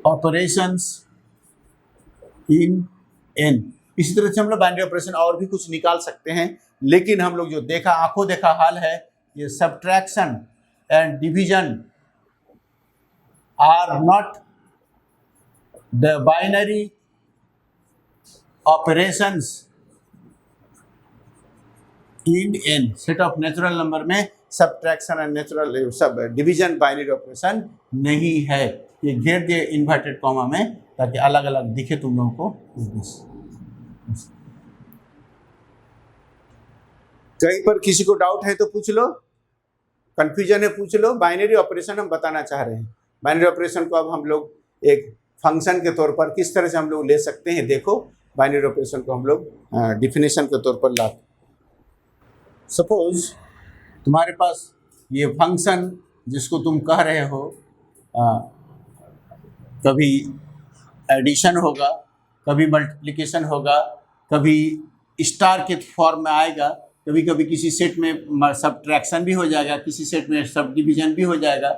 operations in N. इसी तरह से हम लोग बाइनरी ऑपरेशन और भी कुछ निकाल सकते हैं, लेकिन हम लोग जो देखा आंखों देखा हाल है, ये subtraction and division are not the binary operations in N. Set of natural number में सब्ट्रैक्शन एंड नेचुरल सब डिवीजन बाइनरी ऑपरेशन नहीं है। ये घेर दिए इन्वर्टेड कॉमा में ताकि अलग अलग दिखे तुम लोगों को। कहीं पर किसी को डाउट है तो पूछ लो, कंफ्यूजन है पूछ लो। बाइनरी ऑपरेशन हम बताना चाह रहे हैं। बाइनरी ऑपरेशन को अब हम लोग एक फंक्शन के तौर पर किस तरह से हम लोग ले सकते हैं, देखो बाइनरी ऑपरेशन को हम लोग डिफिनेशन के तौर पर लाते। सपोज तुम्हारे पास ये फंक्शन जिसको तुम कह रहे हो, कभी एडिशन होगा, कभी मल्टीप्लिकेशन होगा, कभी स्टार के फॉर्म में आएगा, कभी कभी किसी सेट में सब्ट्रैक्शन भी हो जाएगा, किसी सेट में सब डिवीजन भी हो जाएगा।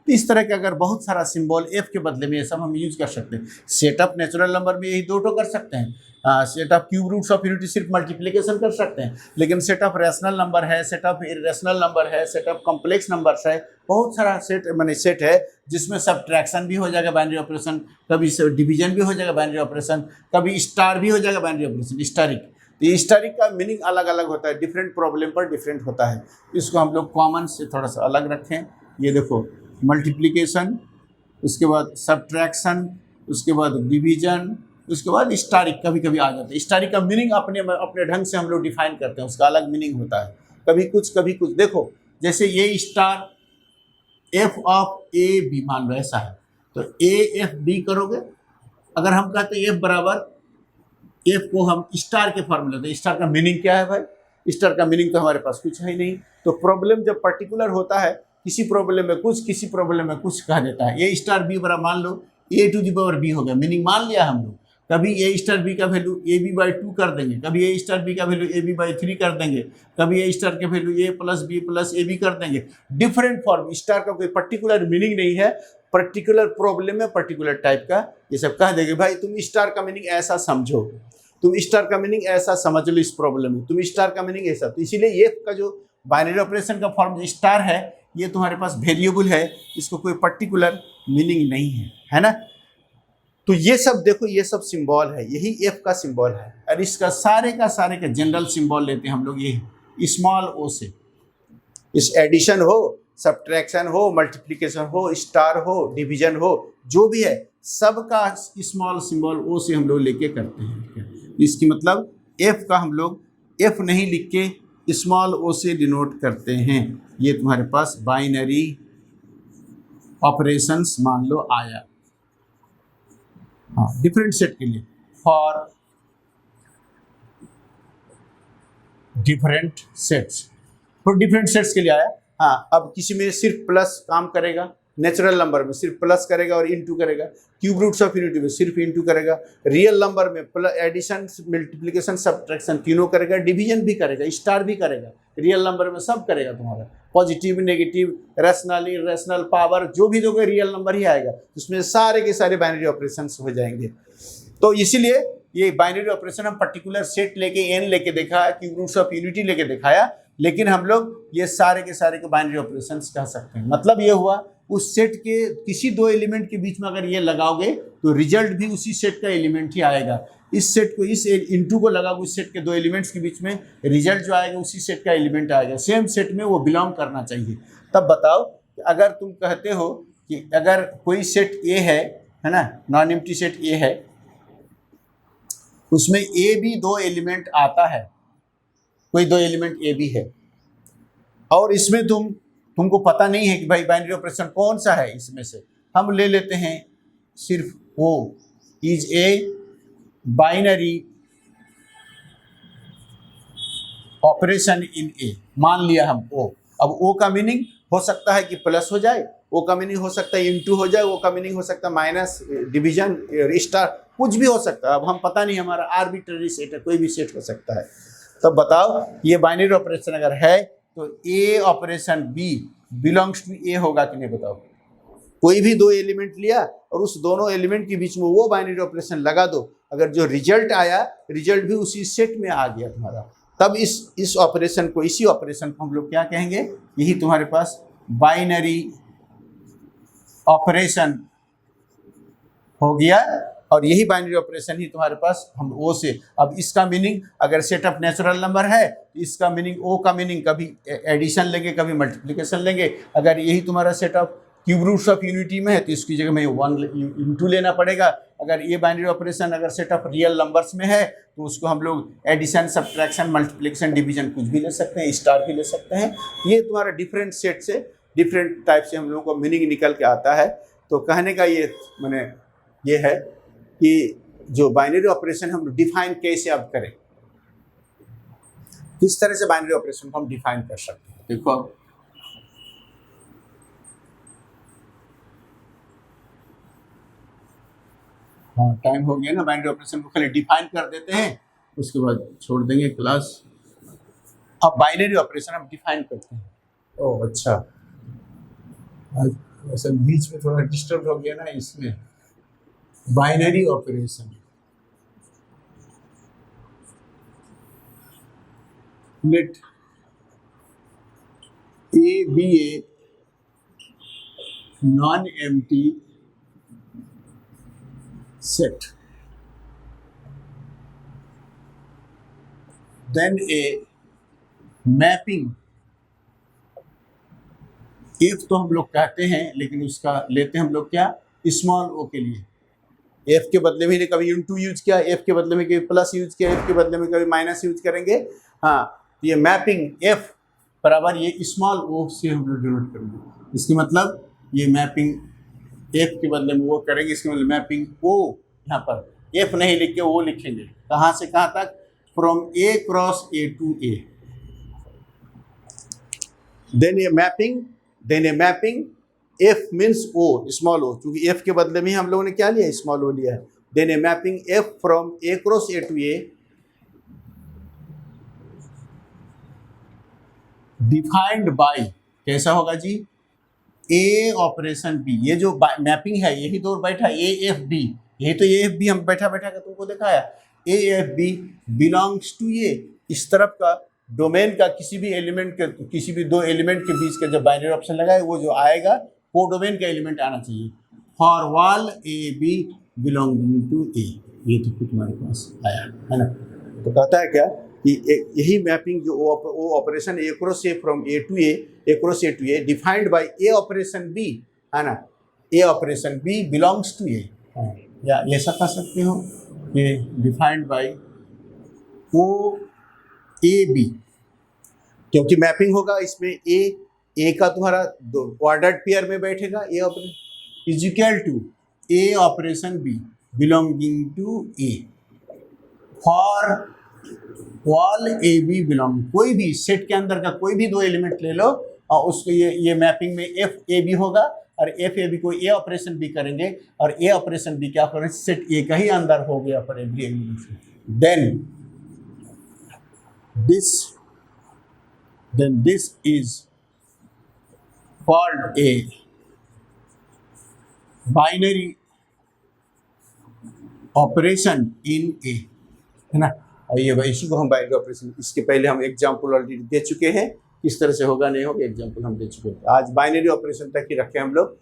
तो इस तरह के अगर बहुत सारा सिंबल एफ के बदले में ये सब हम यूज कर सकते हैं। सेटअप नेचुरल नंबर में यही दो टो कर सकते हैं। Set of cube roots of unity सिर्फ मल्टीप्लिकेशन कर सकते हैं, लेकिन सेटअप रैशनल नंबर है, सेटअप इरेशनल नंबर है, सेटअप कॉम्प्लेक्स नंबर्स है, बहुत सारा सेट है जिसमें सब्ट्रैक्शन भी हो जाएगा बाइनरी ऑपरेशन, कभी डिवीजन भी हो जाएगा बाइनरी ऑपरेशन, कभी स्टार भी हो जाएगा बाइनरी ऑपरेशन, स्टारिक। तो ये स्टारिक का मीनिंग अलग अलग होता है, डिफरेंट प्रॉब्लम पर डिफरेंट होता है। इसको हम लोग कॉमन से थोड़ा सा अलग रखें। ये देखो मल्टीप्लिकेशन, उसके बाद सब्ट्रैक्शन, उसके बाद डिवीजन, उसके बाद स्टारिक कभी कभी आ जाता है। स्टारिक का मीनिंग अपने अपने ढंग से हम लोग डिफाइन करते हैं, उसका अलग मीनिंग होता है, कभी कुछ। देखो जैसे ये star F of a b मान लो ऐसा है, तो ए एफ बी करोगे। अगर हम कहते हैं एफ बराबर, एफ को हम स्टार के फॉर्म में लेते हैं। स्टार का मीनिंग क्या है भाई? स्टार का मीनिंग तो हमारे पास कुछ है ही नहीं। तो प्रॉब्लम जब पर्टिकुलर होता है, किसी प्रॉब्लम में कुछ, किसी प्रॉब्लम में कुछ कह देता है। ए स्टार बी बराबर मान लो a to the power b हो गया, मीनिंग मान लिया हम लोग। कभी ए स्टार बी का वैल्यू ए बी बाई 2 कर देंगे, कभी ए स्टार बी का वैल्यू ए बी बाई 3 कर देंगे, कभी ए स्टार के value a plus b plus a b कर देंगे। Different form. स्टार का कोई पर्टिकुलर मीनिंग नहीं है, पर्टिकुलर प्रॉब्लम में पर्टिकुलर टाइप का ये सब कह देंगे। भाई तुम स्टार का मीनिंग ऐसा समझो, तुम स्टार का मीनिंग ऐसा समझ लो, इस प्रॉब्लम में तुम स्टार का मीनिंग ऐसा। तो इसीलिए ये का जो बाइनरी ऑपरेशन का फॉर्म स्टार है, ये तुम्हारे पास वेरिएबल है, इसको कोई पर्टिकुलर मीनिंग नहीं है ना। तो ये सब देखो, ये सब सिंबल है, यही एफ का सिंबल है। और इसका सारे का जनरल सिंबल लेते हैं हम लोग, ये स्मॉल ओ से। इस एडिशन हो, सब्ट्रैक्शन हो, मल्टीप्लिकेशन हो, स्टार हो, डिवीजन हो, जो भी है सबका स्मॉल सिंबल ओ से हम लोग लेके करते हैं। इसकी मतलब एफ का हम लोग एफ नहीं लिख के स्मॉल ओ से डिनोट करते हैं। ये तुम्हारे पास बाइनरी ऑपरेशंस मान लो आया, हाँ, डिफरेंट सेट के लिए, for different sets, for different sets के लिए आया। हाँ, अब किसी में सिर्फ प्लस काम करेगा, नेचुरल नंबर में सिर्फ प्लस करेगा और इनटू करेगा, क्यूब रूट्स ऑफ यूनिटी में सिर्फ इनटू करेगा, रियल नंबर में एडिशन, मल्टीप्लिकेशन, सब्ट्रैक्शन तीनों करेगा, डिवीजन भी करेगा, स्टार भी करेगा, रियल नंबर में सब करेगा तुम्हारा, positive, negative, rational, irrational, power, जो भी दोगे रियल नंबर ही आएगा, उसमें सारे के सारे बाइनरी ऑपरेशंस हो जाएंगे। तो इसीलिए ये बाइनरी ऑपरेशन हम पर्टिकुलर सेट लेके एन लेके देखा, क्यूब रूट्स ऑफ यूनिटी लेके दिखाया, लेकिन हम लोग ये सारे के सारे के बाइनरी ऑपरेशंस कह सकते हैं। मतलब ये हुआ उस सेट के किसी दो एलिमेंट के बीच में अगर ये लगाओगे तो रिजल्ट भी उसी सेट का एलिमेंट ही आएगा। इस सेट को इस इनटू को लगाओगे, उस सेट के दो एलिमेंट्स के बीच में रिजल्ट जो आएगा उसी सेट का एलिमेंट आएगा, सेम सेट में वो बिलोंग करना चाहिए। तब बताओ कि अगर तुम कहते हो कि अगर कोई सेट ए है ना, नॉन एम्प्टी सेट ए है, उसमें ए बी दो एलिमेंट आता है, कोई दो एलिमेंट ए बी है, और इसमें तुमको पता नहीं है कि भाई बाइनरी ऑपरेशन कौन सा है, इसमें से हम ले लेते हैं सिर्फ O is a binary operation in A, मान लिया हम ओ। अब ओ का मीनिंग हो सकता है कि प्लस हो जाए, ओ का मीनिंग हो सकता है इनटू हो जाए, ओ का मीनिंग हो सकता है माइनस, डिवीजन, स्टार, कुछ भी हो सकता है। अब हम पता नहीं, हमारा आर्बिट्ररी सेट है, कोई भी सेट हो सकता है। तो बताओ ये बाइनरी ऑपरेशन अगर है तो ए ऑपरेशन बी बिलोंग्स टू ए होगा कि नहीं, बताओ। कोई भी दो एलिमेंट लिया और उस दोनों एलिमेंट के बीच में वो बाइनरी ऑपरेशन लगा दो, अगर जो रिजल्ट आया, रिजल्ट भी उसी सेट में आ गया तुम्हारा, तब इस ऑपरेशन को, इसी ऑपरेशन को हम लोग क्या कहेंगे, यही तुम्हारे पास बाइनरी ऑपरेशन हो गया। और यही बाइनरी ऑपरेशन ही तुम्हारे पास हम ओ से, अब इसका मीनिंग अगर सेट ऑफ नेचुरल नंबर है तो इसका मीनिंग, ओ का मीनिंग कभी एडिशन लेंगे कभी मल्टीप्लिकेशन लेंगे। अगर यही तुम्हारा set of cube roots of unity में है तो इसकी जगह में 1 इंटू लेना पड़ेगा। अगर ये बाइनरी ऑपरेशन अगर सेट ऑफ रियल नंबर्स में है तो उसको हम लोग एडिशन, सब्ट्रैक्शन, मल्टीप्लिकेशन, डिवीजन कुछ भी ले सकते हैं, स्टार भी ले सकते हैं। ये तुम्हारा डिफरेंट सेट से, डिफरेंट टाइप से हम लोगों को मीनिंग निकल के आता है। तो कहने का ये मैंने ये है कि जो बाइनरी ऑपरेशन हम डिफाइन कैसे अब करें, किस तरह से बाइनरी ऑपरेशन को हम डिफाइन कर सकते हैं। देखो अब हाँ, टाइम हो गया ना, बाइनरी ऑपरेशन को खाली डिफाइन कर देते हैं, उसके बाद छोड़ देंगे क्लास। अब बाइनरी ऑपरेशन हम डिफाइन करते हैं। ओह अच्छा, वैसे बीच में थोड़ा डिस्टर्ब हो गया ना इसमें। Binary operation, let a b a non empty set, then a mapping, if तो हम लोग कहते हैं लेकिन उसका लेते हैं हम लोग क्या, स्मॉल ओ के लिए। एफ के बदले में कभी इनटू यूज किया, एफ के बदले में कभी प्लस यूज किया, एफ के बदले में कभी माइनस यूज करेंगे। हाँ, ये मैपिंग एफ बराबर ये स्मॉल ओ से हम लोग डिनोट करेंगे। इसके मतलब ये मैपिंग एफ के बदले में वो करेंगे, इसके मतलब मैपिंग ओ, यहाँ पर एफ नहीं लिख के वो लिखेंगे। कहाँ से कहाँ तक, from A cross A to A. Then a mapping F means O, small O, क्योंकि एफ के बदले में हम लोगों ने क्या लिया, स्मॉल ओ लिया है। Then a mapping f from A cross A to A defined by, कैसा होगा जी, ए ऑपरेशन बी। ये जो मैपिंग है यही तो बैठा ए एफ बी, यही तो ए एफ बी हम बैठा बैठा कर तुमको दिखाया। A F B belongs to A, इस तरफ का डोमेन का किसी भी एलिमेंट के, किसी भी दो एलिमेंट के बीच का जब बाइनरी ऑप्शन लगाए वो जो आएगा वो डोमेन का एलिमेंट आना चाहिए। फॉर वाल ए बी बिलोंगिंग टू ए, ये तो कुछ हमारे पास आया है ना। तो कहता है क्या कि यही मैपिंग जो O operation A cross A from A to A cross A to A defined by A operation B, है ना, A operation B belongs to A, या ऐसा कह सकते हो कि defined by O A B, क्योंकि मैपिंग होगा इसमें ए का तुम्हारा ऑर्डर्ड पेयर में बैठेगा, A operation is equal to A operation B belonging to A. For all A B belong, कोई भी सेट के अंदर का कोई भी दो एलिमेंट ले लो और उसको ये मैपिंग में एफ ए बी होगा और एफ ए बी को ए ऑपरेशन बी करेंगे और ए ऑपरेशन बी क्या करेंगे, सेट ए का ही अंदर हो गया for every element. then this is called a binary operation in A, है ना। और ये इसी को हम बाइनरी ऑपरेशन, इसके पहले हम एग्जाम्पल ऑलरेडी दे चुके हैं, किस तरह से होगा नहीं होगा एग्जाम्पल हम दे चुके हैं। आज बाइनरी ऑपरेशन तक ही रखे हम लोग।